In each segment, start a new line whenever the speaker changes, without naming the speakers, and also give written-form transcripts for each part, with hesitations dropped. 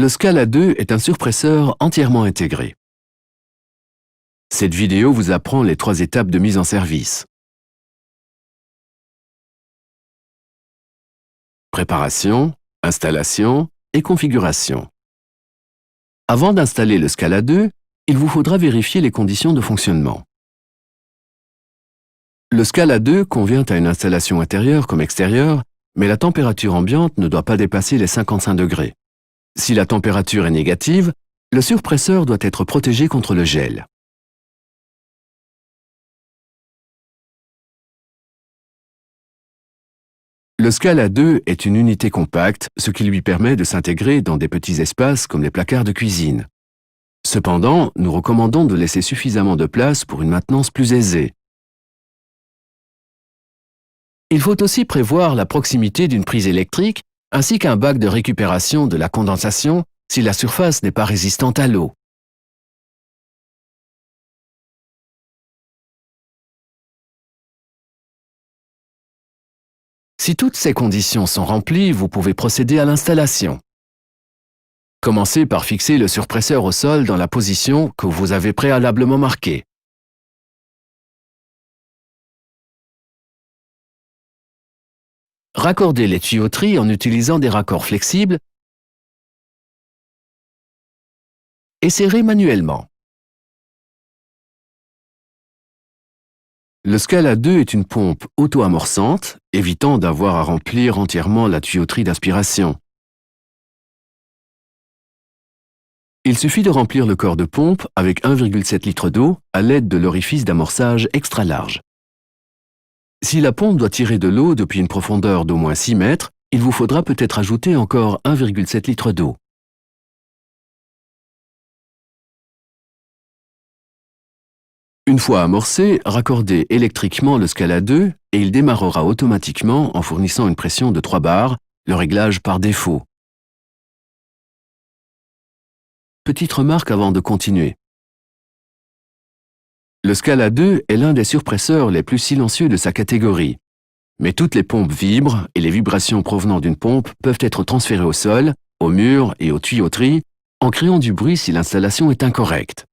Le Scala 2 est un surpresseur entièrement intégré. Cette vidéo vous apprend les 3 étapes de mise en service. Préparation, installation et configuration. Avant d'installer le Scala 2, il vous faudra vérifier les conditions de fonctionnement. Le Scala 2 convient à une installation intérieure comme extérieure, mais la température ambiante ne doit pas dépasser les 55 degrés. Si la température est négative, le surpresseur doit être protégé contre le gel. Le Scala 2 est une unité compacte, ce qui lui permet de s'intégrer dans des petits espaces comme les placards de cuisine. Cependant, nous recommandons de laisser suffisamment de place pour une maintenance plus aisée. Il faut aussi prévoir la proximité d'une prise électrique ainsi qu'un bac de récupération de la condensation si la surface n'est pas résistante à l'eau. Si toutes ces conditions sont remplies, vous pouvez procéder à l'installation. Commencez par fixer le surpresseur au sol dans la position que vous avez préalablement marquée. Raccordez les tuyauteries en utilisant des raccords flexibles et serrez manuellement. Le Scala 2 est une pompe auto-amorçante, évitant d'avoir à remplir entièrement la tuyauterie d'aspiration. Il suffit de remplir le corps de pompe avec 1,7 litre d'eau à l'aide de l'orifice d'amorçage extra large. Si la pompe doit tirer de l'eau depuis une profondeur d'au moins 6 mètres, il vous faudra peut-être ajouter encore 1,7 litre d'eau. Une fois amorcé, raccordez électriquement le Scala 2 et il démarrera automatiquement en fournissant une pression de 3 bars, le réglage par défaut. Petite remarque avant de continuer. Le Scala 2 est l'un des surpresseurs les plus silencieux de sa catégorie. Mais toutes les pompes vibrent et les vibrations provenant d'une pompe peuvent être transférées au sol, au mur et aux tuyauteries en créant du bruit si l'installation est incorrecte.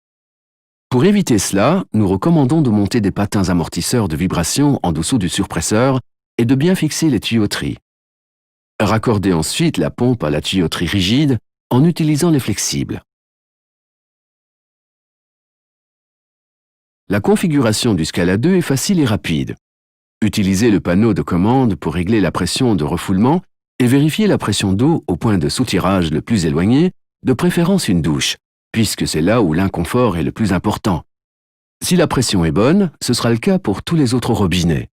Pour éviter cela, nous recommandons de monter des patins amortisseurs de vibration en dessous du surpresseur et de bien fixer les tuyauteries. Raccordez ensuite la pompe à la tuyauterie rigide en utilisant les flexibles. La configuration du Scala 2 est facile et rapide. Utilisez le panneau de commande pour régler la pression de refoulement et vérifier la pression d'eau au point de soutirage le plus éloigné, de préférence une douche, puisque c'est là où l'inconfort est le plus important. Si la pression est bonne, ce sera le cas pour tous les autres robinets.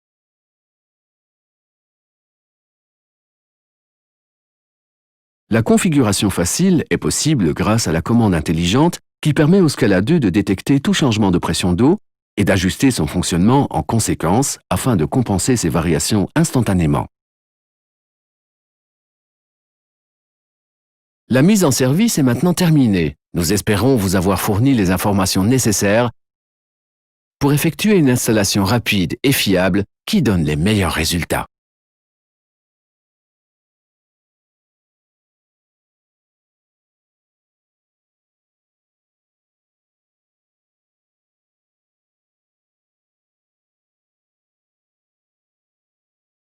La configuration facile est possible grâce à la commande intelligente qui permet au Scala 2 de détecter tout changement de pression d'eau et d'ajuster son fonctionnement en conséquence afin de compenser ces variations instantanément. La mise en service est maintenant terminée. Nous espérons vous avoir fourni les informations nécessaires pour effectuer une installation rapide et fiable qui donne les meilleurs résultats.